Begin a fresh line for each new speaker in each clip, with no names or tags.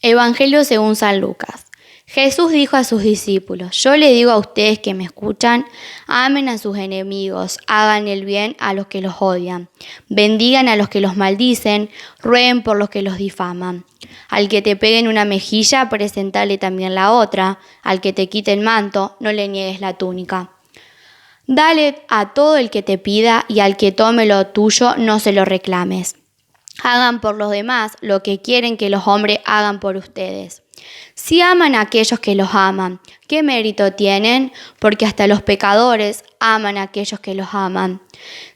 Evangelio según San Lucas. Jesús dijo a sus discípulos: Yo le digo a ustedes que me escuchan, amen a sus enemigos, hagan el bien a los que los odian, bendigan a los que los maldicen, rueguen por los que los difaman. Al que te pegue en una mejilla, presentale también la otra. Al que te quite el manto, no le niegues la túnica. Dale a todo el que te pida, y al que tome lo tuyo, no se lo reclames. Hagan por los demás lo que quieren que los hombres hagan por ustedes. Si aman a aquellos que los aman, ¿qué mérito tienen? Porque hasta los pecadores aman a aquellos que los aman.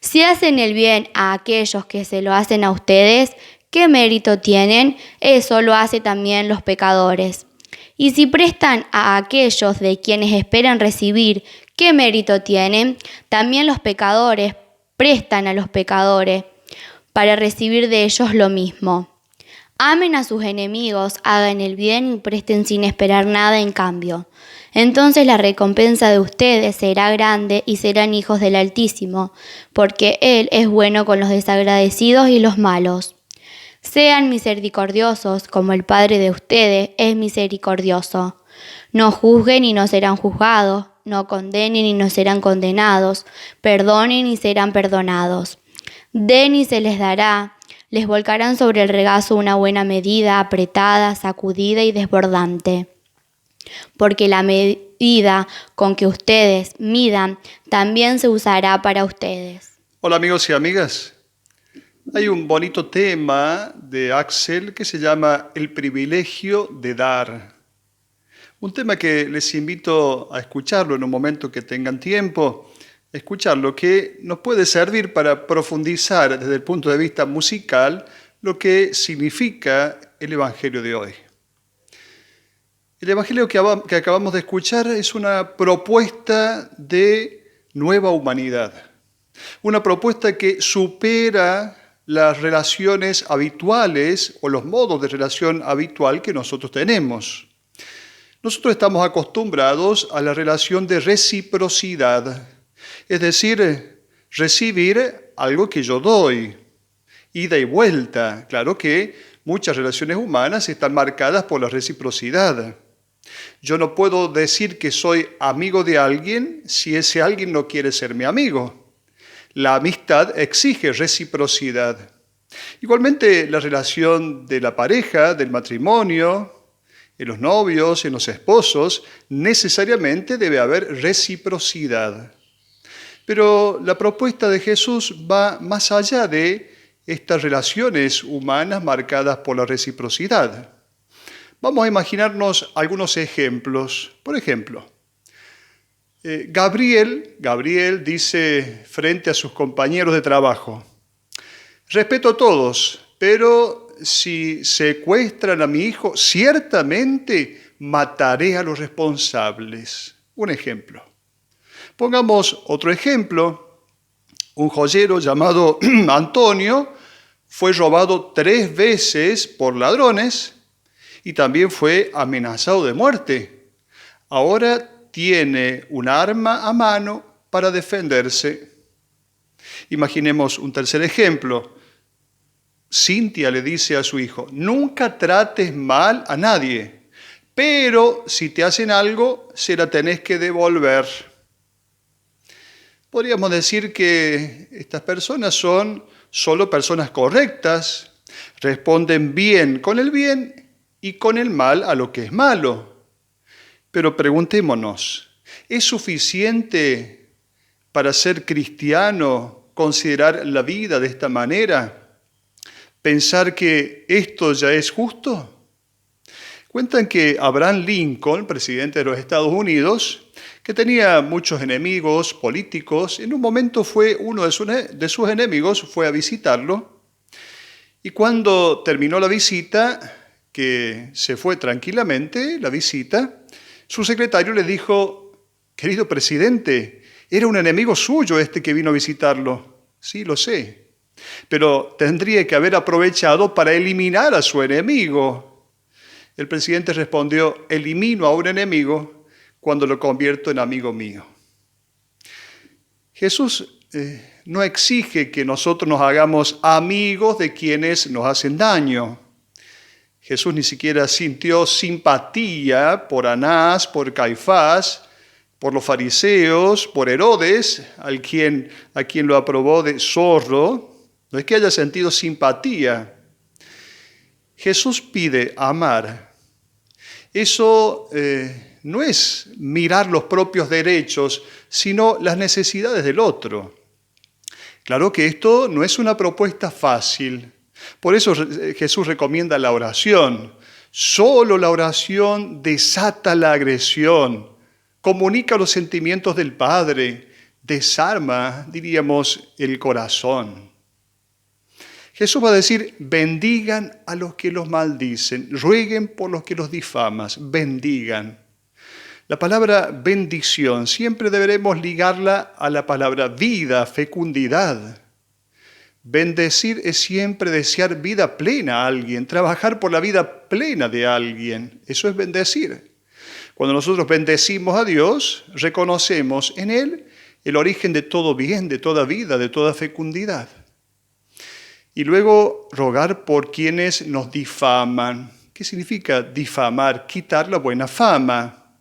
Si hacen el bien a aquellos que se lo hacen a ustedes, ¿qué mérito tienen? Eso lo hacen también los pecadores. Y si prestan a aquellos de quienes esperan recibir, ¿qué mérito tienen? También los pecadores prestan a los pecadores para recibir de ellos lo mismo. Amen a sus enemigos, hagan el bien y presten sin esperar nada en cambio. Entonces la recompensa de ustedes será grande y serán hijos del Altísimo, porque Él es bueno con los desagradecidos y los malos. Sean misericordiosos, como el Padre de ustedes es misericordioso. No juzguen y no serán juzgados, no condenen y no serán condenados, perdonen y serán perdonados. Den y se les dará, les volcarán sobre el regazo una buena medida, apretada, sacudida y desbordante. Porque la medida con que ustedes midan también se usará para ustedes.
Hola amigos y amigas. Hay un bonito tema de Axel que se llama El privilegio de dar. Un tema que les invito a escucharlo en un momento que tengan tiempo. Escucharlo, que nos puede servir para profundizar desde el punto de vista musical lo que significa el Evangelio de hoy. El Evangelio que acabamos de escuchar es una propuesta de nueva humanidad, una propuesta que supera las relaciones habituales o los modos de relación habitual que nosotros tenemos. Nosotros estamos acostumbrados a la relación de reciprocidad. Es decir, recibir algo que yo doy, ida y vuelta. Claro que muchas relaciones humanas están marcadas por la reciprocidad. Yo no puedo decir que soy amigo de alguien si ese alguien no quiere ser mi amigo. La amistad exige reciprocidad. Igualmente, la relación de la pareja, del matrimonio, en los novios, en los esposos, necesariamente debe haber reciprocidad. Pero la propuesta de Jesús va más allá de estas relaciones humanas marcadas por la reciprocidad. Vamos a imaginarnos algunos ejemplos. Por ejemplo, Gabriel dice frente a sus compañeros de trabajo: respeto a todos, pero si secuestran a mi hijo, ciertamente mataré a los responsables. Un ejemplo. Pongamos otro ejemplo. Un joyero llamado Antonio fue robado 3 veces por ladrones y también fue amenazado de muerte. Ahora tiene un arma a mano para defenderse. Imaginemos un tercer ejemplo. Cintia le dice a su hijo: nunca trates mal a nadie, pero si te hacen algo, se la tenés que devolver. Podríamos decir que estas personas son solo personas correctas, responden bien con el bien y con el mal a lo que es malo. Pero preguntémonos, ¿es suficiente para ser cristiano considerar la vida de esta manera? ¿Pensar que esto ya es justo? Cuentan que Abraham Lincoln, presidente de los Estados Unidos, que tenía muchos enemigos políticos, en un momento uno de sus enemigos fue a visitarlo, y cuando terminó la visita, que se fue tranquilamente, la visita, su secretario le dijo: querido presidente, era un enemigo suyo este que vino a visitarlo. Sí, lo sé, pero tendría que haber aprovechado para eliminar a su enemigo. El presidente respondió: elimino a un enemigo cuando lo convierto en amigo mío. Jesús no exige que nosotros nos hagamos amigos de quienes nos hacen daño. Jesús ni siquiera sintió simpatía por Anás, por Caifás, por los fariseos, por Herodes, a quien lo aprobó de zorro. No es que haya sentido simpatía. Jesús pide amar. Eso no es mirar los propios derechos, sino las necesidades del otro. Claro que esto no es una propuesta fácil. Por eso Jesús recomienda la oración. Solo la oración desata la agresión, comunica los sentimientos del Padre, desarma, diríamos, el corazón. Jesús va a decir, bendigan a los que los maldicen, rueguen por los que los difaman, bendigan. La palabra bendición siempre deberemos ligarla a la palabra vida, fecundidad. Bendecir es siempre desear vida plena a alguien, trabajar por la vida plena de alguien. Eso es bendecir. Cuando nosotros bendecimos a Dios, reconocemos en Él el origen de todo bien, de toda vida, de toda fecundidad. Y luego rogar por quienes nos difaman. ¿Qué significa difamar? Quitar la buena fama.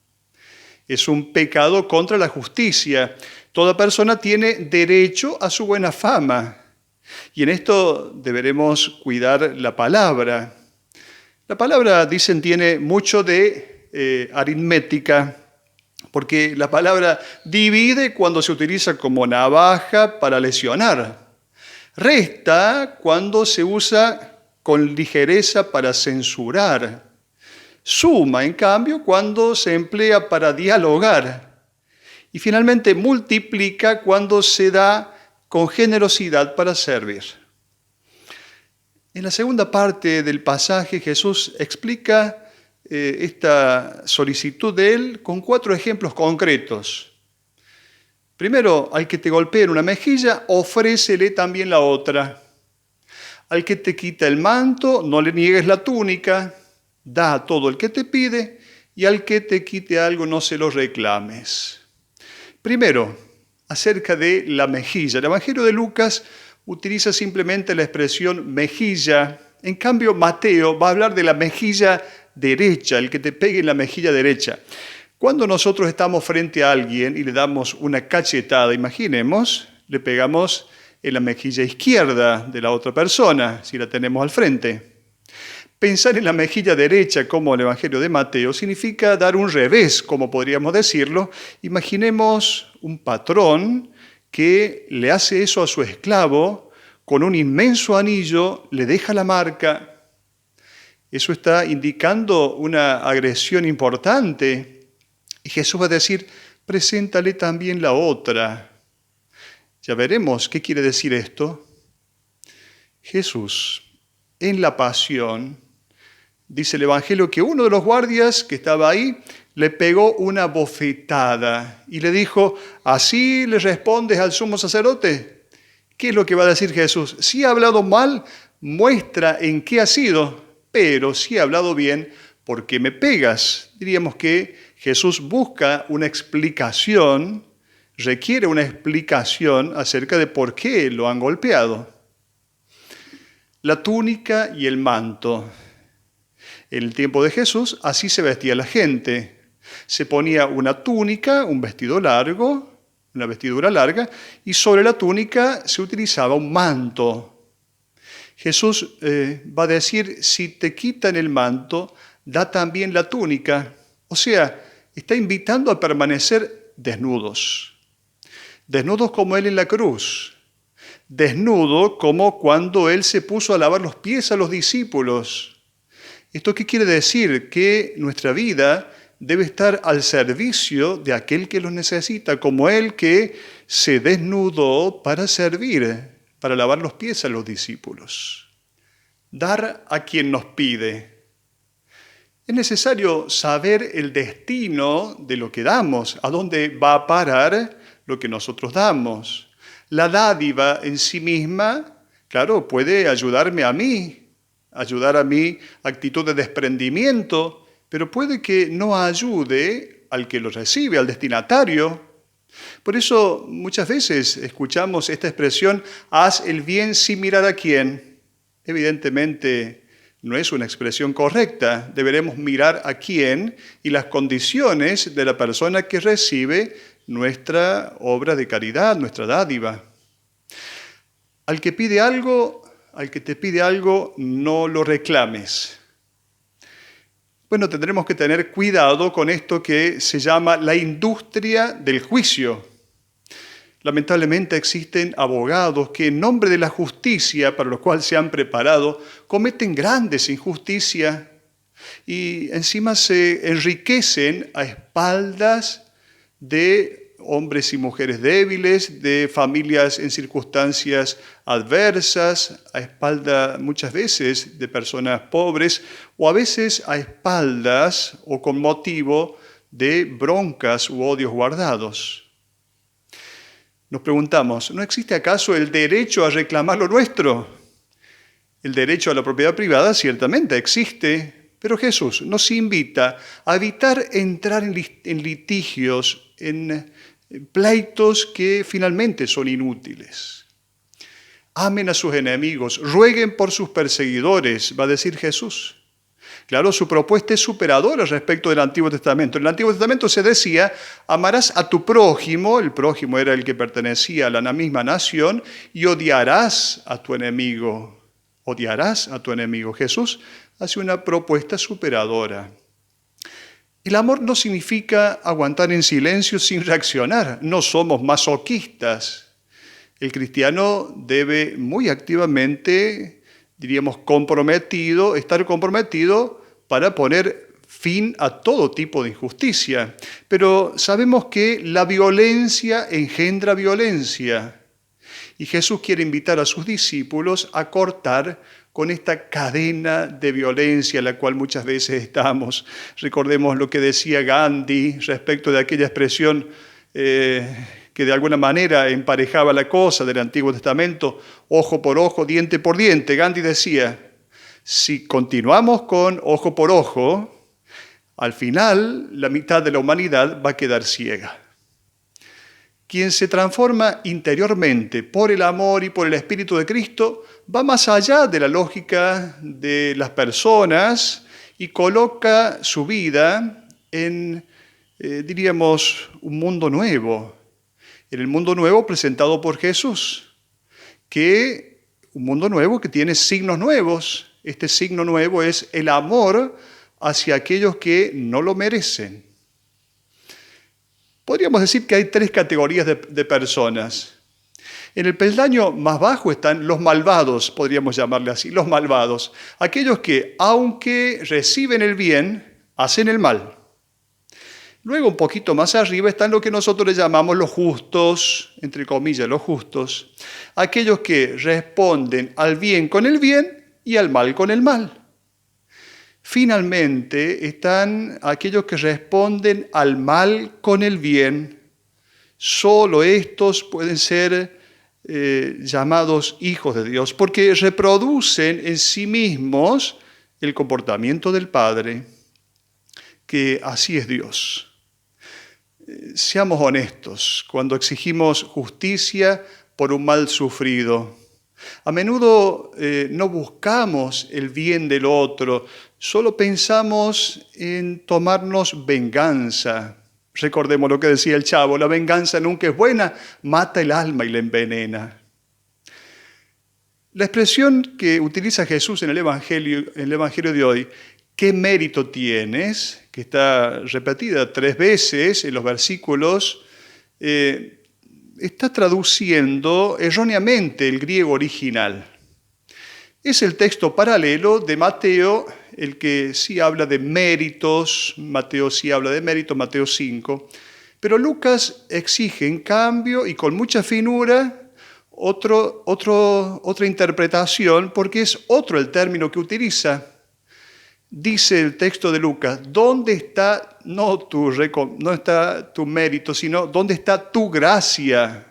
Es un pecado contra la justicia. Toda persona tiene derecho a su buena fama. Y en esto deberemos cuidar la palabra. La palabra, dicen, tiene mucho de aritmética, porque la palabra divide cuando se utiliza como navaja para lesionar. Resta cuando se usa con ligereza para censurar. Suma, en cambio, cuando se emplea para dialogar. Y finalmente multiplica cuando se da con generosidad para servir. En la segunda parte del pasaje, Jesús explica esta solicitud de Él con 4 ejemplos concretos. Primero, al que te golpee en una mejilla, ofrécele también la otra. Al que te quita el manto, no le niegues la túnica. Da a todo el que te pide, y al que te quite algo, no se lo reclames. Primero, acerca de la mejilla. El Evangelio de Lucas utiliza simplemente la expresión mejilla. En cambio, Mateo va a hablar de la mejilla derecha, el que te pegue en la mejilla derecha. Cuando nosotros estamos frente a alguien y le damos una cachetada, imaginemos, le pegamos en la mejilla izquierda de la otra persona, si la tenemos al frente. Pensar en la mejilla derecha, como el Evangelio de Mateo, significa dar un revés, como podríamos decirlo. Imaginemos un patrón que le hace eso a su esclavo, con un inmenso anillo, le deja la marca. Eso está indicando una agresión importante. Y Jesús va a decir, preséntale también la otra. Ya veremos qué quiere decir esto. Jesús, en la pasión, dice el Evangelio que uno de los guardias que estaba ahí le pegó una bofetada y le dijo, ¿así le respondes al sumo sacerdote? ¿Qué es lo que va a decir Jesús? Si ha hablado mal, muestra en qué ha sido, pero si ha hablado bien, ¿por qué me pegas? Diríamos que Jesús busca una explicación, requiere una explicación acerca de por qué lo han golpeado. La túnica y el manto. En el tiempo de Jesús, así se vestía la gente. Se ponía una túnica, un vestido largo, una vestidura larga, y sobre la túnica se utilizaba un manto. Jesús va a decir, si te quitan el manto, da también la túnica. O sea, está invitando a permanecer desnudos. Desnudos como Él en la cruz. Desnudo como cuando Él se puso a lavar los pies a los discípulos. ¿Esto qué quiere decir? Que nuestra vida debe estar al servicio de aquel que los necesita, como Él que se desnudó para servir, para lavar los pies a los discípulos. Dar a quien nos pide. Es necesario saber el destino de lo que damos, a dónde va a parar lo que nosotros damos. La dádiva en sí misma, claro, puede ayudarme a mí, ayudar a mi actitud de desprendimiento, pero puede que no ayude al que lo recibe, al destinatario. Por eso muchas veces escuchamos esta expresión, haz el bien sin mirar a quién. Evidentemente no es una expresión correcta. Deberemos mirar a quién y las condiciones de la persona que recibe nuestra obra de caridad, nuestra dádiva. Al que te pide algo, no lo reclames. Bueno, tendremos que tener cuidado con esto que se llama la industria del juicio. Lamentablemente existen abogados que en nombre de la justicia para lo cual se han preparado, cometen grandes injusticias y encima se enriquecen a espaldas de hombres y mujeres débiles, de familias en circunstancias adversas, a espaldas muchas veces de personas pobres o a veces a espaldas o con motivo de broncas u odios guardados. Nos preguntamos, ¿no existe acaso el derecho a reclamar lo nuestro? El derecho a la propiedad privada ciertamente existe, pero Jesús nos invita a evitar entrar en litigios, en pleitos que finalmente son inútiles. Amen a sus enemigos, rueguen por sus perseguidores, va a decir Jesús. Claro, su propuesta es superadora respecto del Antiguo Testamento. En el Antiguo Testamento se decía, amarás a tu prójimo, el prójimo era el que pertenecía a la misma nación, y odiarás a tu enemigo. Odiarás a tu enemigo. Jesús hace una propuesta superadora. El amor no significa aguantar en silencio sin reaccionar. No somos masoquistas. El cristiano debe muy activamente, diríamos, estar comprometido para poner fin a todo tipo de injusticia. Pero sabemos que la violencia engendra violencia. Y Jesús quiere invitar a sus discípulos a cortar con esta cadena de violencia en la cual muchas veces estamos. Recordemos lo que decía Gandhi respecto de aquella expresión que de alguna manera emparejaba la cosa del Antiguo Testamento, ojo por ojo, diente por diente. Gandhi decía, si continuamos con ojo por ojo, al final la mitad de la humanidad va a quedar ciega. Quien se transforma interiormente por el amor y por el Espíritu de Cristo va más allá de la lógica de las personas y coloca su vida en, diríamos, un mundo nuevo. En el mundo nuevo presentado por Jesús, un mundo nuevo que tiene signos nuevos. Este signo nuevo es el amor hacia aquellos que no lo merecen. Podríamos decir que hay tres categorías de personas. En el peldaño más bajo están los malvados, podríamos llamarle así, los malvados. Aquellos que, aunque reciben el bien, hacen el mal. Luego, un poquito más arriba, están lo que nosotros le llamamos los justos, entre comillas, los justos. Aquellos que responden al bien con el bien y al mal con el mal. Finalmente, están aquellos que responden al mal con el bien. Solo estos pueden ser llamados hijos de Dios, porque reproducen en sí mismos el comportamiento del Padre, que así es Dios. Seamos honestos cuando exigimos justicia por un mal sufrido. A menudo no buscamos el bien del otro, solo pensamos en tomarnos venganza. Recordemos lo que decía el Chavo, la venganza nunca es buena, mata el alma y la envenena. La expresión que utiliza Jesús en el Evangelio de hoy, ¿qué mérito tienes?, que está repetida 3 veces en los versículos, está traduciendo erróneamente el griego original. Es el texto paralelo de Mateo, el que sí habla de méritos, Mateo sí habla de méritos, Mateo 5, pero Lucas exige en cambio y con mucha finura otra interpretación, porque es otro el término que utiliza. Dice el texto de Lucas, ¿dónde está no está tu mérito, sino dónde está tu gracia?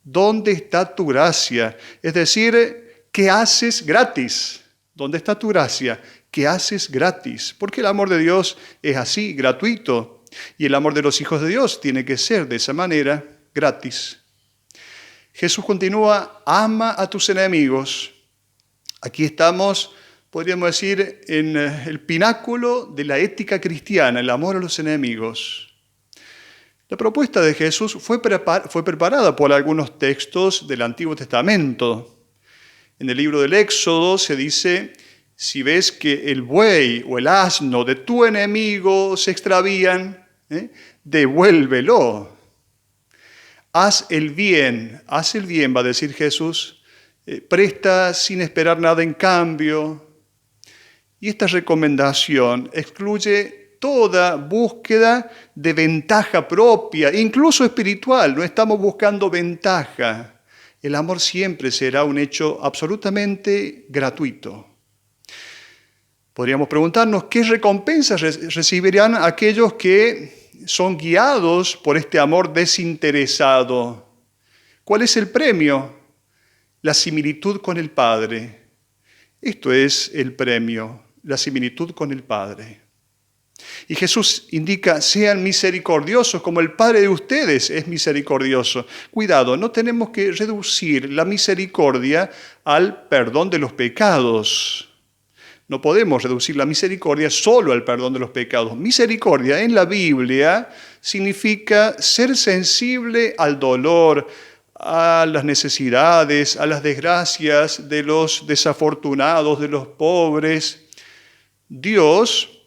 ¿Dónde está tu gracia? Es decir, ¿qué haces gratis? ¿Dónde está tu gracia? ¿Qué haces gratis? Porque el amor de Dios es así, gratuito. Y el amor de los hijos de Dios tiene que ser de esa manera, gratis. Jesús continúa, ama a tus enemigos. Aquí estamos podríamos decir, en el pináculo de la ética cristiana, el amor a los enemigos. La propuesta de Jesús fue preparada por algunos textos del Antiguo Testamento. En el libro del Éxodo se dice: si ves que el buey o el asno de tu enemigo se extravían, devuélvelo. Haz el bien, va a decir Jesús, presta sin esperar nada en cambio. Y esta recomendación excluye toda búsqueda de ventaja propia, incluso espiritual. No estamos buscando ventaja. El amor siempre será un hecho absolutamente gratuito. Podríamos preguntarnos qué recompensas recibirán aquellos que son guiados por este amor desinteresado. ¿Cuál es el premio? La similitud con el Padre. Esto es el premio, la similitud con el Padre. Y Jesús indica: sean misericordiosos como el Padre de ustedes es misericordioso. Cuidado, no tenemos que reducir la misericordia al perdón de los pecados. No podemos reducir la misericordia solo al perdón de los pecados. Misericordia en la Biblia significa ser sensible al dolor, a las necesidades, a las desgracias de los desafortunados, de los pobres. Dios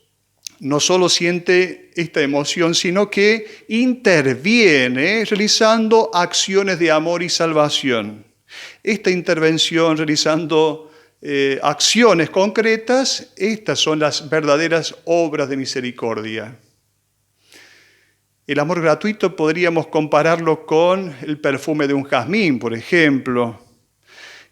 no solo siente esta emoción, sino que interviene realizando acciones de amor y salvación. Esta intervención realizando acciones concretas, estas son las verdaderas obras de misericordia. El amor gratuito podríamos compararlo con el perfume de un jazmín, por ejemplo.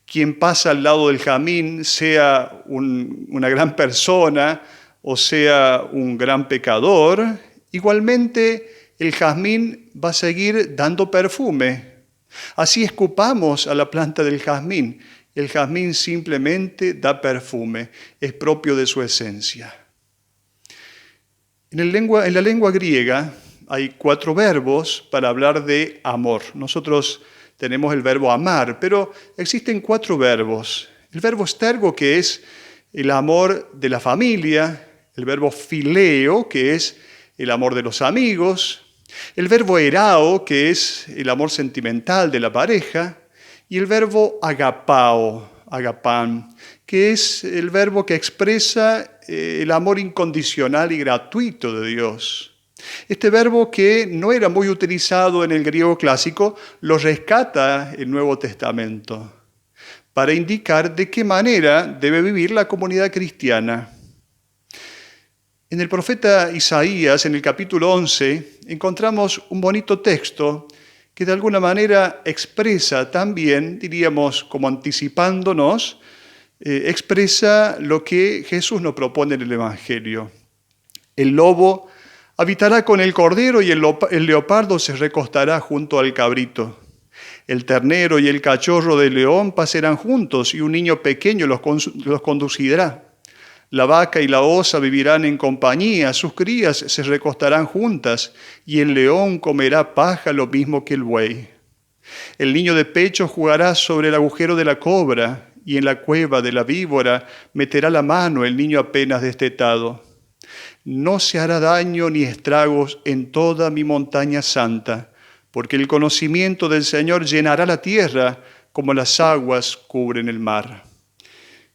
Quien pasa al lado del jazmín, sea una gran persona o sea un gran pecador, igualmente el jazmín va a seguir dando perfume. Así escupamos a la planta del jazmín. El jazmín simplemente da perfume, es propio de su esencia. En la lengua griega hay 4 verbos para hablar de amor. Nosotros tenemos el verbo amar, pero existen 4 verbos. El verbo stergo, que es el amor de la familia; el verbo fileo, que es el amor de los amigos; el verbo erao, que es el amor sentimental de la pareja; y el verbo agapao, agapán, que es el verbo que expresa el amor incondicional y gratuito de Dios. Este verbo, que no era muy utilizado en el griego clásico, lo rescata el Nuevo Testamento para indicar de qué manera debe vivir la comunidad cristiana. En el profeta Isaías, en el capítulo 11, encontramos un bonito texto que de alguna manera expresa también, diríamos como anticipándonos, expresa lo que Jesús nos propone en el Evangelio. El lobo habitará con el cordero y el leopardo se recostará junto al cabrito. El ternero y el cachorro del león pasarán juntos y un niño pequeño los conducirá. La vaca y la osa vivirán en compañía, sus crías se recostarán juntas, y el león comerá paja lo mismo que el buey. El niño de pecho jugará sobre el agujero de la cobra, y en la cueva de la víbora meterá la mano el niño apenas destetado. No se hará daño ni estragos en toda mi montaña santa, porque el conocimiento del Señor llenará la tierra como las aguas cubren el mar.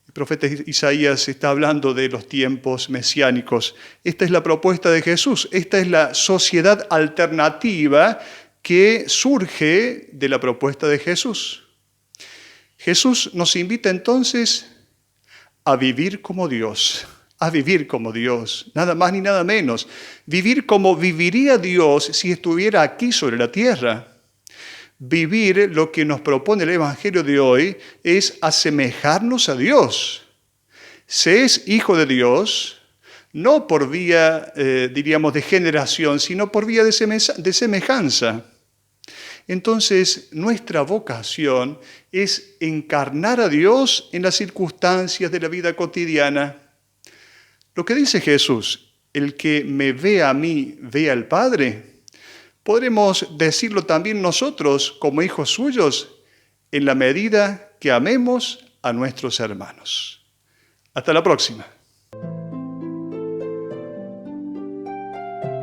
El profeta Isaías está hablando de los tiempos mesiánicos. Esta es la propuesta de Jesús. Esta es la sociedad alternativa que surge de la propuesta de Jesús. Jesús nos invita entonces a vivir como Dios, nada más ni nada menos. Vivir como viviría Dios si estuviera aquí sobre la tierra. Vivir lo que nos propone el Evangelio de hoy es asemejarnos a Dios. Se es hijo de Dios, no por vía, de generación, sino por vía de semejanza. Entonces, nuestra vocación es encarnar a Dios en las circunstancias de la vida cotidiana. Lo que dice Jesús, el que me ve a mí, ve al Padre. Podremos decirlo también nosotros como hijos suyos en la medida que amemos a nuestros hermanos. Hasta la próxima.